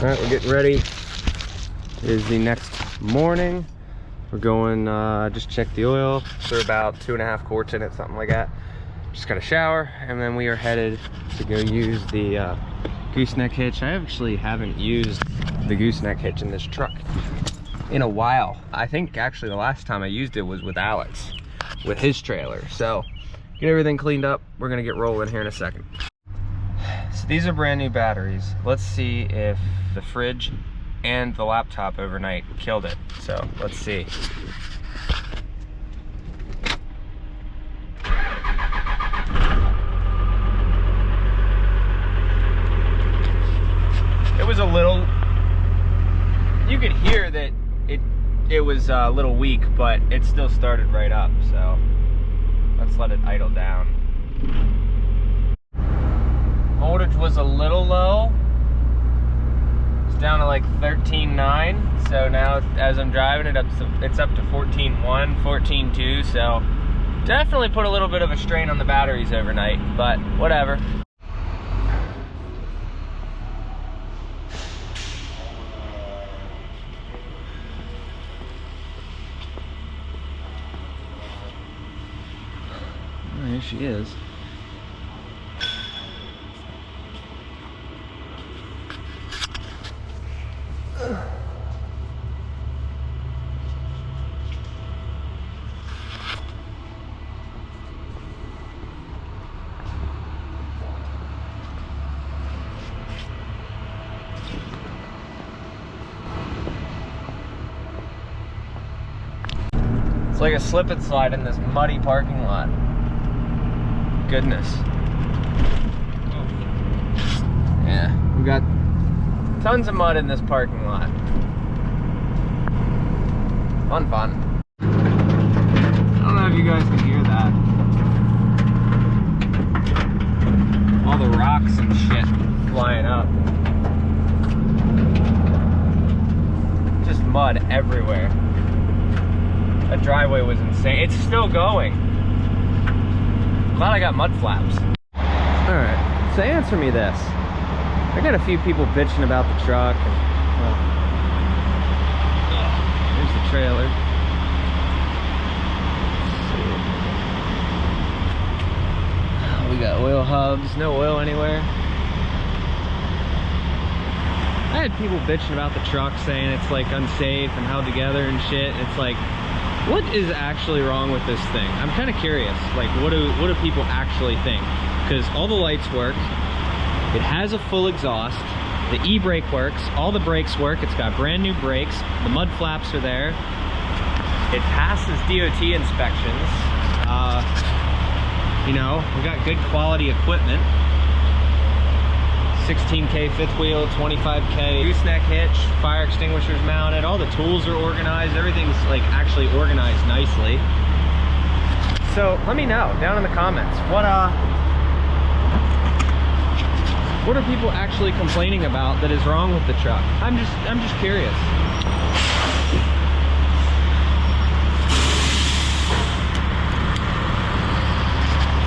All right, we're getting ready. It is the next morning. We're going, just check the oil. They're about 2.5 quarts in it, something like that. Just got a shower, and then we are headed to go use the gooseneck hitch. I actually haven't used the gooseneck hitch in this truck in a while. I think actually the last time I used it was with Alex, with his trailer. So get everything cleaned up. We're gonna get rolling here in a second. So these are brand new batteries. Let's see if the fridge and the laptop overnight killed it. So let's see. It was a little, you could hear that it was a little weak, but it still started right up. So let's let it idle down. Voltage was a little low. It's down to like 13.9. So now as I'm driving it, it's up to 14.1, 14.2. So definitely put a little bit of a strain on the batteries overnight, but whatever. Oh, here she is. It's like a slip and slide in this muddy parking lot. Goodness. Yeah, we got tons of mud in this parking lot. Fun. I don't know if you guys can hear that. All the rocks and shit flying up. Just mud everywhere. That driveway was insane. It's still going. Glad I got mud flaps. Alright, so answer me this. I got a few people bitching about the truck. And, well, here's the trailer. We got oil hubs, no oil anywhere. I had people bitching about the truck, saying it's like unsafe and held together and shit. It's like, what is actually wrong with this thing? I'm kind of curious. Like, what do people actually think? Because all the lights work. It has a full exhaust. The e-brake works. All the brakes work. It's got brand new brakes. The mud flaps are there. It passes DOT inspections. You know, we got good quality equipment. 16K fifth wheel, 25K gooseneck hitch, fire extinguishers mounted, all the tools are organized, everything's like actually organized nicely. So let me know down in the comments, what are people actually complaining about that is wrong with the truck? I'm just curious.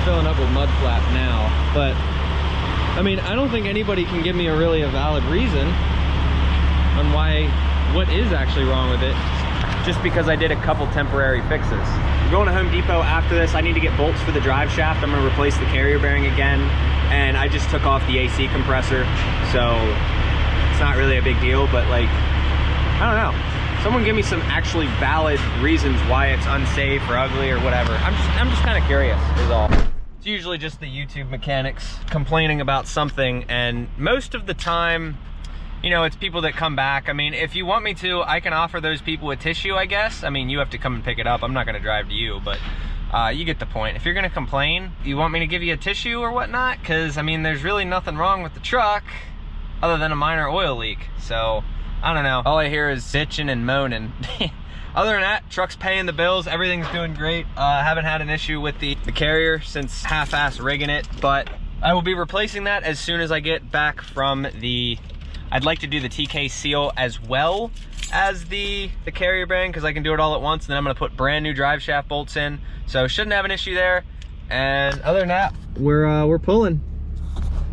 Filling up with mud flap now, but I mean, I don't think anybody can give me a valid reason on what is actually wrong with it, just because I did a couple temporary fixes. I'm going to Home Depot after this. I need to get bolts for the drive shaft. I'm going to replace the carrier bearing again, and I just took off the AC compressor, so it's not really a big deal, but like, I don't know. Someone give me some actually valid reasons why it's unsafe or ugly or whatever. I'm just kind of curious is all. It's usually just the YouTube mechanics complaining about something, and most of the time, you know, it's people that come back. I mean, if you want me to, I can offer those people a tissue, I guess. I mean, you have to come and pick it up. I'm not gonna drive to you, but you get the point. If you're gonna complain, you want me to give you a tissue or whatnot? Because, I mean, there's really nothing wrong with the truck other than a minor oil leak. So, I don't know. All I hear is bitching and moaning. Other than that, truck's paying the bills, everything's doing great. Haven't had an issue with the carrier since half-ass rigging it, but I will be replacing that as soon as I get back from the, I'd like to do the TK seal as well as the carrier bearing, because I can do it all at once, and then I'm gonna put brand new drive shaft bolts in, so shouldn't have an issue there. And other than that, we're pulling.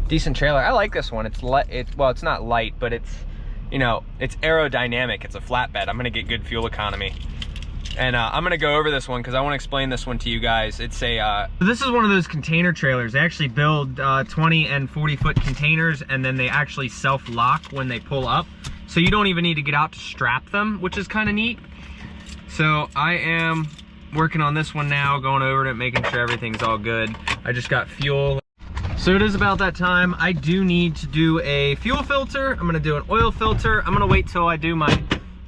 Decent trailer. I like this one. It's light. Well, it's not light, but it's you know, it's aerodynamic, it's a flatbed. I'm gonna get good fuel economy. And I'm gonna go over this one because I want to explain this one to you guys. It's a, this is one of those container trailers. They actually build 20 and 40 foot containers, and then they actually self-lock when they pull up. So you don't even need to get out to strap them, which is kind of neat. So I am working on this one now, going over it, making sure everything's all good. I just got fuel. So it is about that time. I do need to do a fuel filter. I'm gonna do an oil filter. I'm gonna wait till I do my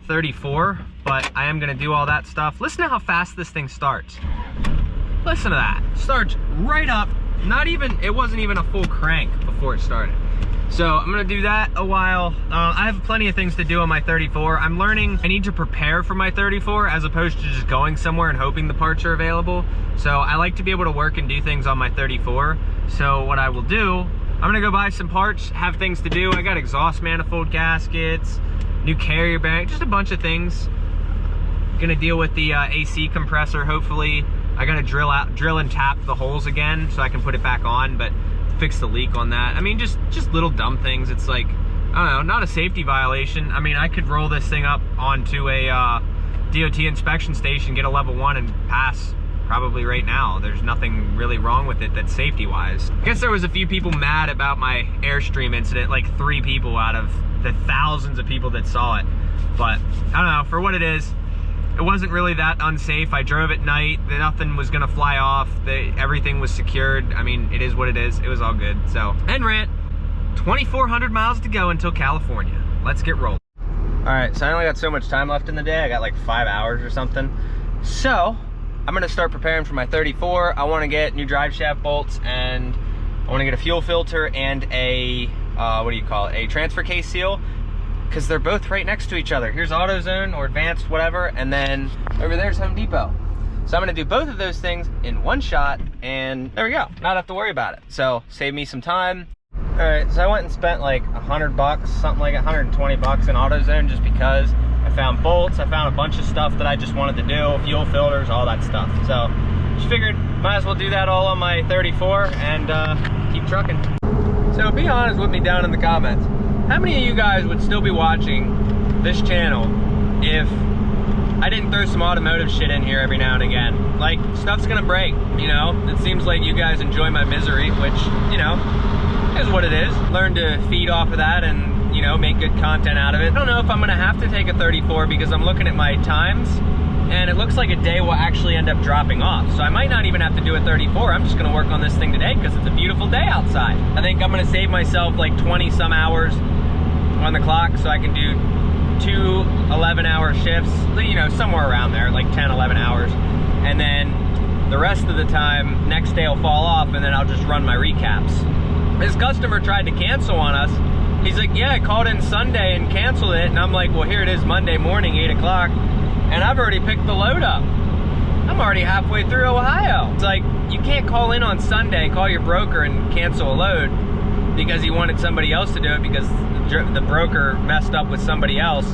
34, but I am gonna do all that stuff. Listen to how fast this thing starts. Listen to that. Starts right up. Not even, it wasn't even a full crank before it started. So I'm gonna do that a while. I have plenty of things to do on my 34. I'm learning I need to prepare for my 34 as opposed to just going somewhere and hoping the parts are available. So I like to be able to work and do things on my 34. So what I will do, I'm gonna go buy some parts, have things to do. I got exhaust manifold gaskets, new carrier bank, just a bunch of things. Gonna deal with the AC compressor, hopefully. I gotta drill and tap the holes again so I can put it back on, but fix the leak on that. I mean, just little dumb things. It's like, I don't know, not a safety violation. I mean, I could roll this thing up onto a DOT inspection station, get a level 1 and pass probably right now. There's nothing really wrong with it that's safety-wise. I guess there was a few people mad about my Airstream incident, like 3 people out of the thousands of people that saw it. But I don't know, for what it is, it wasn't really that unsafe. I drove at night, nothing was gonna fly off, everything was secured. I mean, it is what it is, it was all good. So, end rant, 2,400 miles to go until California. Let's get rolling. All right, so I only got so much time left in the day. I got like 5 hours or something. So, I'm gonna start preparing for my 34. I wanna get new drive shaft bolts, and I wanna get a fuel filter and a, what do you call it? A transfer case seal, because they're both right next to each other. Here's AutoZone or Advanced, whatever, and then over there's Home Depot. So I'm gonna do both of those things in one shot, and there we go. Not have to worry about it. So save me some time. All right, so I went and spent like $100, something like 120 bucks in AutoZone just because I found bolts, I found a bunch of stuff that I just wanted to do, fuel filters, all that stuff. So just figured might as well do that all on my 34 and keep trucking. So be honest with me down in the comments. How many of you guys would still be watching this channel if I didn't throw some automotive shit in here every now and again? Like, stuff's gonna break, you know? It seems like you guys enjoy my misery, which, you know, is what it is. Learn to feed off of that and, you know, make good content out of it. I don't know if I'm gonna have to take a 34 because I'm looking at my times and it looks like a day will actually end up dropping off. So I might not even have to do a 34. I'm just gonna work on this thing today because it's a beautiful day outside. I think I'm gonna save myself like 20 some hours on the clock so I can do 2 11-hour shifts, you know, somewhere around there, like 10, 11 hours. And then the rest of the time, next day will fall off and then I'll just run my recaps. This customer tried to cancel on us. He's like, yeah, I called in Sunday and canceled it. And I'm like, well, here it is Monday morning, 8 o'clock. And I've already picked the load up. I'm already halfway through Ohio. It's like, you can't call in on Sunday, call your broker and cancel a load because he wanted somebody else to do it because the broker messed up with somebody else.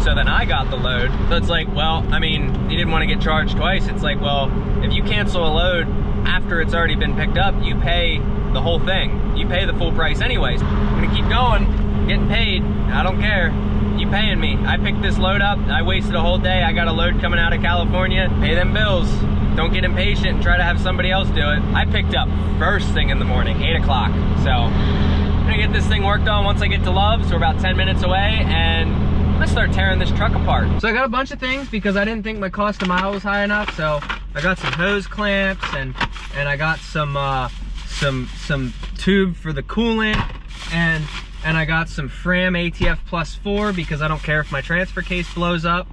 So then I got the load. So it's like, well, I mean, you didn't want to get charged twice. It's like, well, if you cancel a load after it's already been picked up, you pay the whole thing. You pay the full price anyways. I'm gonna keep going, getting paid. I don't care. You paying me. I picked this load up. I wasted a whole day. I got a load coming out of California. Pay them bills. Don't get impatient and try to have somebody else do it. I picked up first thing in the morning, 8 o'clock. So I'm gonna get this thing worked on once I get to Love's. We're about 10 minutes away and I'm gonna start tearing this truck apart. So I got a bunch of things because I didn't think my cost a mile was high enough. So I got some hose clamps and I got some tube for the coolant and I got some Fram ATF plus 4 because I don't care if my transfer case blows up.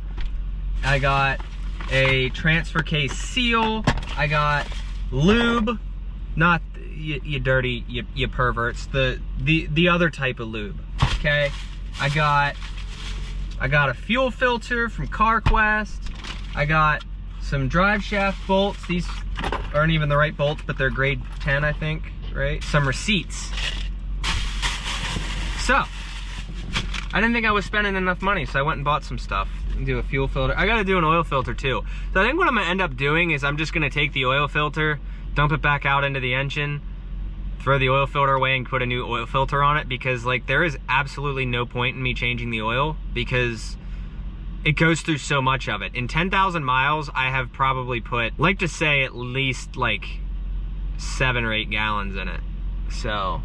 I got a transfer case seal. I got lube, not you dirty, you perverts, the other type of lube. Okay, I got a fuel filter from CarQuest. I got some drive shaft bolts. These aren't even the right bolts, but they're grade 10, I think, right? Some receipts. So, I didn't think I was spending enough money, so I went and bought some stuff. Do a fuel filter. I gotta do an oil filter too. So I think what I'm gonna end up doing is I'm just gonna take the oil filter, dump it back out into the engine, throw the oil filter away and put a new oil filter on it, because like there is absolutely no point in me changing the oil because it goes through so much of it. In 10,000 miles, I have probably put, like to say, at least like 7 or 8 gallons in it. So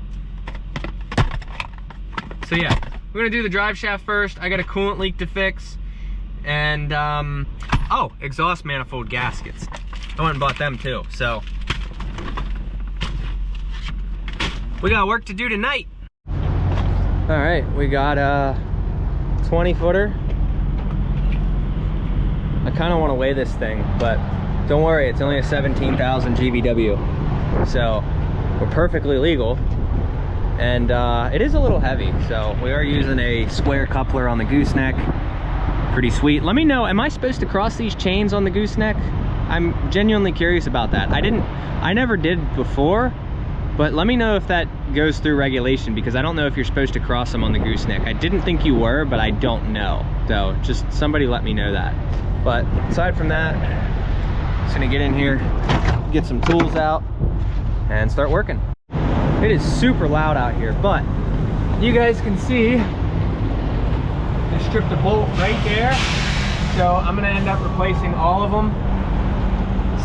yeah, we're gonna do the drive shaft first. I got a coolant leak to fix, and oh, exhaust manifold gaskets. I went and bought them too. So we got work to do tonight. All right, we got a 20 footer. I kind of want to weigh this thing, but don't worry, it's only a 17,000 GVW. So we're perfectly legal. And it is a little heavy, so we are using a square coupler on the gooseneck. Pretty sweet. Let me know, am I supposed to cross these chains on the gooseneck? I'm genuinely curious about that. I never did before, but let me know if that goes through regulation, because I don't know if you're supposed to cross them on the gooseneck. I didn't think you were, but I don't know. So just somebody let me know that. But aside from that, just gonna get in here, get some tools out, and start working. It is super loud out here, but you guys can see I stripped a bolt right there. So I'm gonna end up replacing all of them.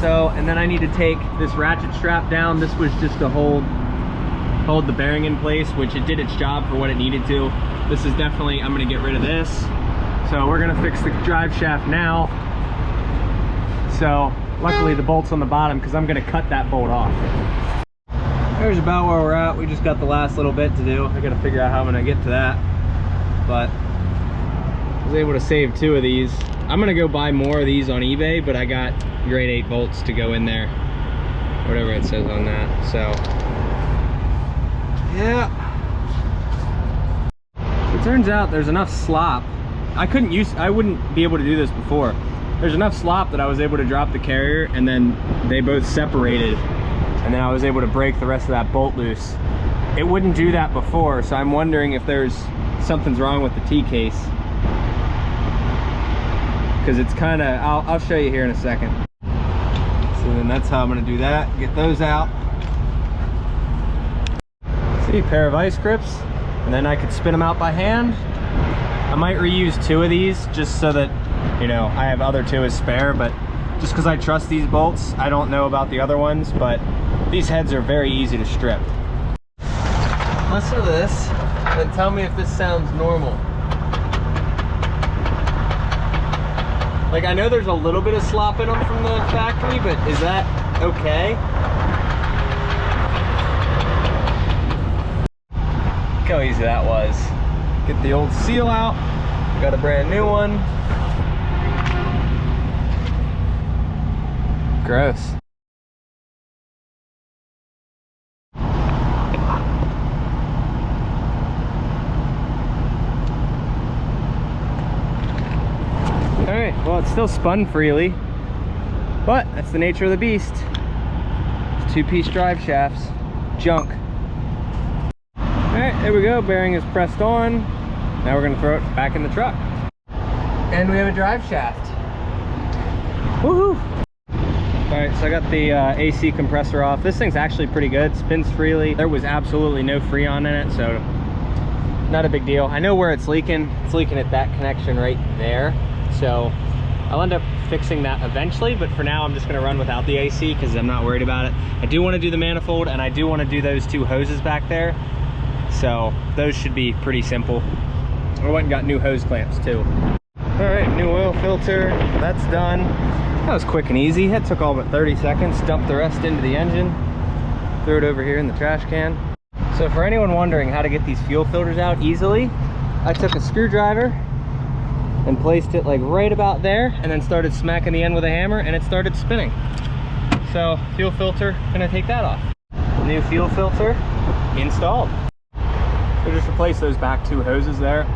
So, and then I need to take this ratchet strap down. This was just to hold the bearing in place, which it did its job for what it needed to. This is definitely, I'm gonna get rid of this. So we're gonna fix the drive shaft now. So luckily the bolt's on the bottom because I'm gonna cut that bolt off. There's about where we're at. We just got the last little bit to do. I gotta figure out how I'm gonna get to that. But I was able to save 2 of these. I'm gonna go buy more of these on eBay, but I got grade 8 bolts to go in there. Whatever it says on that. So yeah. It turns out there's enough slop. I wouldn't be able to do this before. There's enough slop that I was able to drop the carrier, and then they both separated. And then I was able to break the rest of that bolt loose. It wouldn't do that before, so I'm wondering if something's wrong with the T-case. Because it's kind of, I'll show you here in a second. So then that's how I'm gonna do that, get those out. See, a pair of ice grips, and then I could spin them out by hand. I might reuse 2 of these just so that, you know, I have other 2 as spare, but just because I trust these bolts, I don't know about the other ones, but these heads are very easy to strip. Listen to this, and tell me if this sounds normal. Like, I know there's a little bit of slop in them from the factory, but is that okay? Look how easy that was. Get the old seal out, got a brand new one. Gross. Alright, well, it's still spun freely, but that's the nature of the beast. It's 2-piece drive shafts. Junk. Alright, there we go. Bearing is pressed on. Now we're going to throw it back in the truck. And we have a drive shaft. Woohoo! Alright, so I got the AC compressor off. This thing's actually pretty good. Spins freely. There was absolutely no Freon in it, so not a big deal. I know where it's leaking. It's leaking at that connection right there. So I'll end up fixing that eventually, but for now I'm just going to run without the AC because I'm not worried about it. I do want to do the manifold, and I do want to do those 2 hoses back there. So those should be pretty simple. I went and got new hose clamps too. Alright, new oil filter. That's done. That was quick and easy. That took all but 30 seconds. Dumped the rest into the engine. Threw it over here in the trash can. So for anyone wondering how to get these fuel filters out easily, I took a screwdriver and placed it like right about there, and then started smacking the end with a hammer, and it started spinning. So fuel filter, gonna take that off. New fuel filter installed. So just replace those back 2 hoses there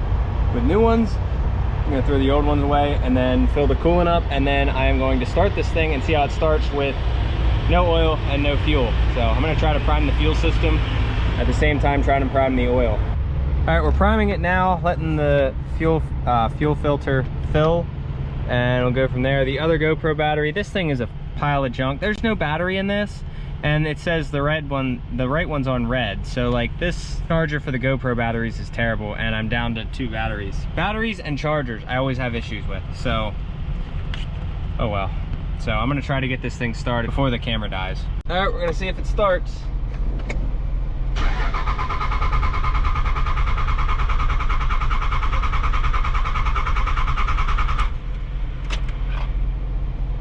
with new ones. I'm gonna throw the old ones away and then fill the coolant up, and then I am going to start this thing and see how it starts with no oil and no fuel. So I'm gonna try to prime the fuel system at the same time trying to prime the oil. All right, we're priming it now, letting the fuel filter fill, and we'll go from there. The other GoPro battery, this thing is a pile of junk. There's no battery in this. and it says the right one's on red. So like this charger for the GoPro batteries is terrible, and I'm down to 2 batteries. Batteries and chargers I always have issues with, so oh well. So I'm gonna try to get this thing started before the camera dies. All right, we're gonna see if it starts.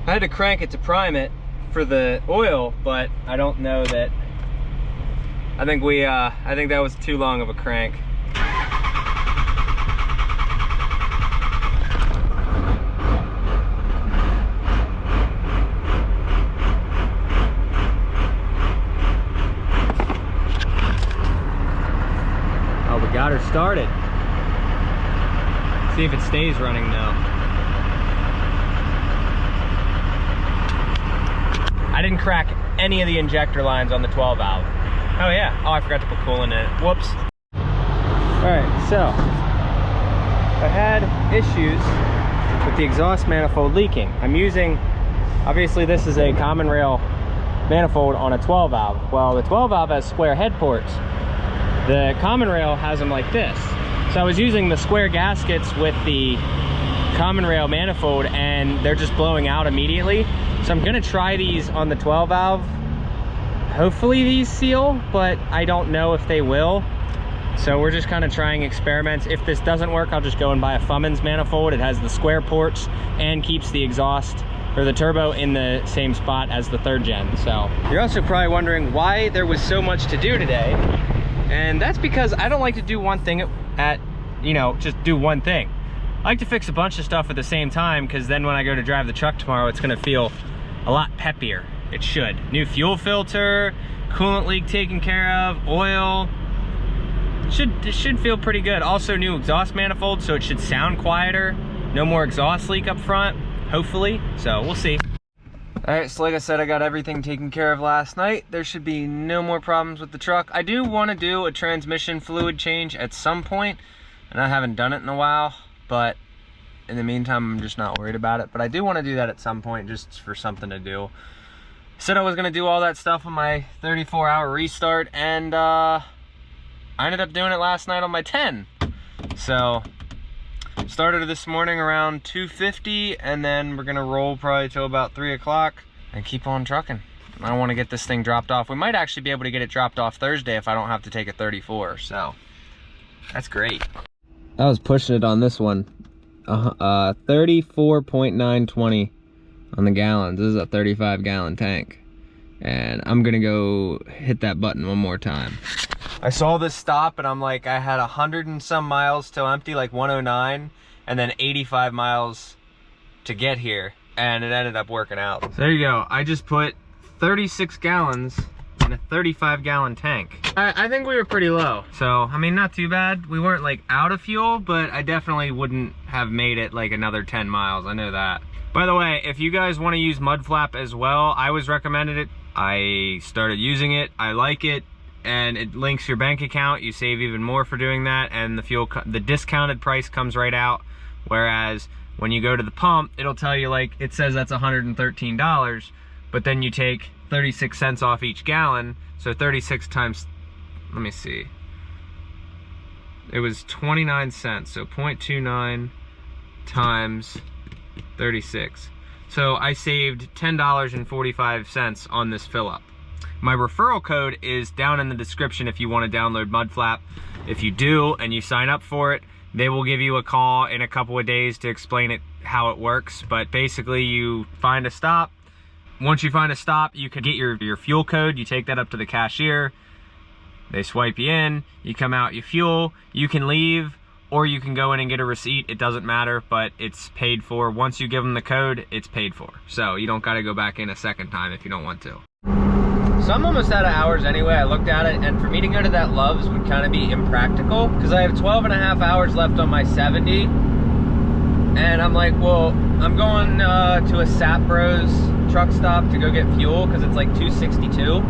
I had to crank it to prime it for the oil, but I don't know that. I think that was too long of a crank. Oh, we got her started. See if it stays running though. I didn't crack any of the injector lines on the 12 valve. Oh yeah, oh I forgot to put coolant in it, whoops. All right, so I had issues with the exhaust manifold leaking. I'm using, obviously this is a common rail manifold on a 12 valve. Well, the 12 valve has square head ports. The common rail has them like this. So I was using the square gaskets with the common rail manifold and they're just blowing out immediately. So I'm gonna try these on the 12 valve. Hopefully these seal, but I don't know if they will. So we're just kind of trying experiments. If this doesn't work, I'll just go and buy a Fummins manifold. It has the square ports and keeps the exhaust or the turbo in the same spot as the 3rd gen. So you're also probably wondering why there was so much to do today. And that's because I don't like to do one thing at just do one thing. I like to fix a bunch of stuff at the same time, because then when I go to drive the truck tomorrow, it's gonna feel a lot peppier. It should. New fuel filter, coolant leak taken care of, oil. It should feel pretty good. Also new exhaust manifold, so it should sound quieter. No more exhaust leak up front, hopefully. So we'll see. All right, so like I said, I got everything taken care of last night. There should be no more problems with the truck. I do want to do a transmission fluid change at some point, and I haven't done it in a while, but in the meantime, I'm just not worried about it. But I do want to do that at some point, just for something to do. Said I was going to do all that stuff on my 34-hour restart, and I ended up doing it last night on my 10. So started this morning around 2:50, and then we're gonna roll probably till about 3 o'clock and keep on trucking. I want to get this thing dropped off. We might actually be able to get it dropped off Thursday if I don't have to take a 34, so that's great. I was pushing it on this one, 34.920 on the gallons. This is a 35-gallon tank, and I'm gonna go hit that button one more time. I saw this stop and I'm like, I had 100 and some miles till empty, like 109, and then 85 miles to get here, and it ended up working out. So there you go. I just put 36 gallons in a 35-gallon tank. I think we were pretty low. So, I mean, not too bad. We weren't like out of fuel, but I definitely wouldn't have made it like another 10 miles. I know that. By the way, if you guys want to use mud flap as well, I was recommended it. I started using it. I like it. And it links your bank account. You save even more for doing that, and the discounted price comes right out. Whereas when you go to the pump, it'll tell you, like, it says that's $113, but then you take 36 cents off each gallon. So 36 times, let me see, it was 29 cents, so 0.29 times 36. So I saved $10.45 on this fill up. My referral code is down in the description if you want to download Mudflap. If you do and you sign up for it, they will give you a call in a couple of days to explain it, how it works. But basically, you find a stop. Once you find a stop, you can get your fuel code. You take that up to the cashier. They swipe you in. You come out, you fuel. You can leave, or you can go in and get a receipt. It doesn't matter, but it's paid for. Once you give them the code, it's paid for. So you don't got to go back in a second time if you don't want to. So I'm almost out of hours anyway. I looked at it, and for me to go to that Love's would kind of be impractical, because I have 12 and a half hours left on my 70. And I'm like, well, I'm going to a Sap Bros truck stop to go get fuel, because it's like $2.62.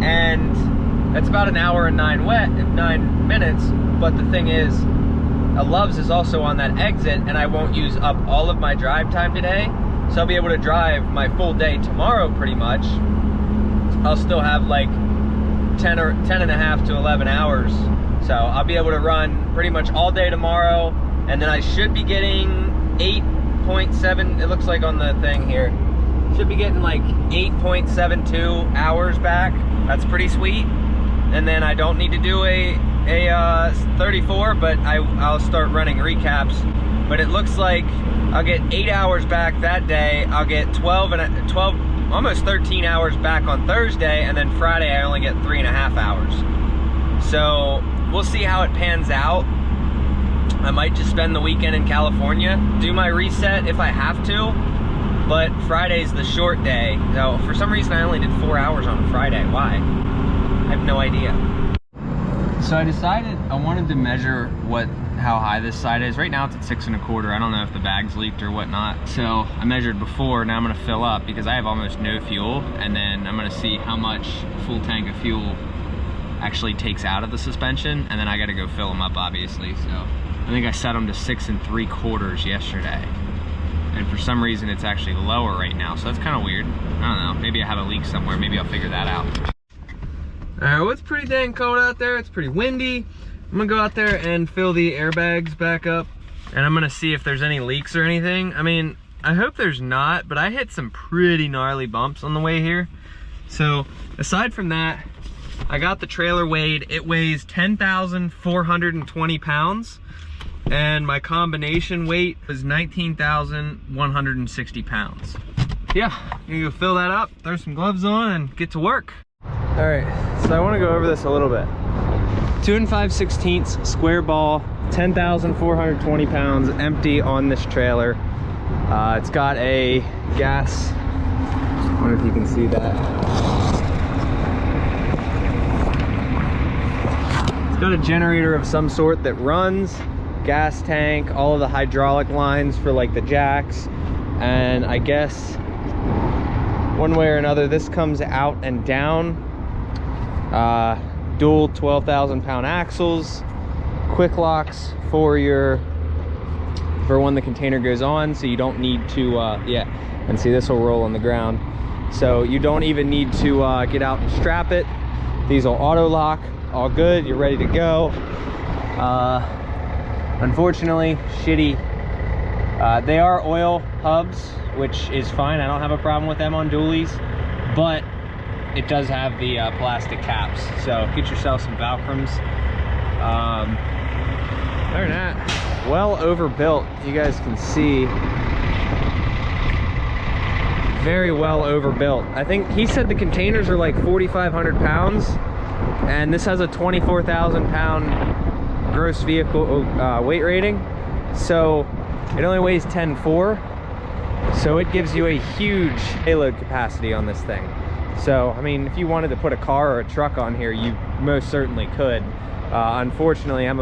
And that's about an hour and 9 minutes. But the thing is, a Love's is also on that exit, and I won't use up all of my drive time today. So I'll be able to drive my full day tomorrow pretty much. I'll still have like 10 and a half to 11 hours. So I'll be able to run pretty much all day tomorrow. And then I should be getting 8.7, it looks like on the thing here. Should be getting like 8.72 hours back. That's pretty sweet. And then I don't need to do a 34, but I'll start running recaps. But it looks like I'll get 8 hours back that day. I'll get 12, almost 13 hours back on Thursday, and then Friday I only get 3.5 hours. So we'll see how it pans out. I might just spend the weekend in California, do my reset if I have to, but Friday's the short day. So for some reason I only did 4 hours on a Friday. Why? I have no idea. So I decided I wanted to measure how high this side is. Right now it's at 6 1/4. I don't know if the bag's leaked or whatnot. So I measured before, now I'm gonna fill up because I have almost no fuel, and then I'm gonna see how much a full tank of fuel actually takes out of the suspension, and then I gotta go fill them up, obviously. So I think I set them to 6 3/4 yesterday. And for some reason it's actually lower right now, so that's kind of weird. I don't know, maybe I have a leak somewhere, maybe I'll figure that out. Alright, well, it's pretty dang cold out there, it's pretty windy. I'm gonna go out there and fill the airbags back up, and I'm gonna see if there's any leaks or anything. I mean, I hope there's not, but I hit some pretty gnarly bumps on the way here. So aside from that, I got the trailer weighed. It weighs 10,420 pounds, and my combination weight was 19,160 pounds. Yeah, I'm gonna go fill that up, throw some gloves on, and get to work. All right, so I wanna go over this a little bit. 2 5/16 square ball, 10,420 pounds empty on this trailer. It's got a gas, I wonder if you can see that. It's got a generator of some sort that runs, gas tank, all of the hydraulic lines for like the jacks, and I guess one way or another this comes out and down. Dual 12,000 pound axles, quick locks for when the container goes on, so you don't need to yeah, and see this will roll on the ground, so you don't even need to get out and strap it. These will auto lock, all good, you're ready to go. Unfortunately, shitty, they are oil hubs, which is fine, I don't have a problem with them on dualies, but it does have the plastic caps, so get yourself some Velcrums. Other than that, well overbuilt. You guys can see, very well overbuilt. I think he said the containers are like 4,500 pounds, and this has a 24,000 pound gross vehicle weight rating, so it only weighs 10.4, so it gives you a huge payload capacity on this thing. So, I mean, if you wanted to put a car or a truck on here, you most certainly could. Unfortunately, I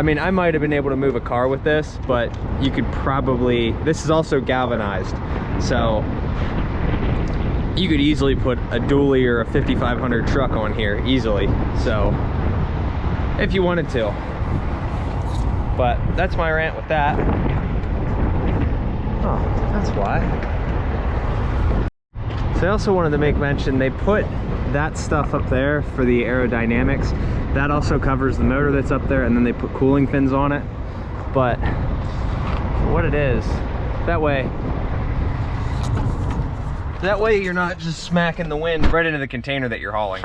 mean, I might have been able to move a car with this, but you could probably, this is also galvanized, so you could easily put a dually or a 5500 truck on here, easily, so, if you wanted to. But that's my rant with that. Oh, that's why. So I also wanted to make mention, they put that stuff up there for the aerodynamics. That also covers the motor that's up there, and then they put cooling fins on it. But for what it is, that way you're not just smacking the wind right into the container that you're hauling.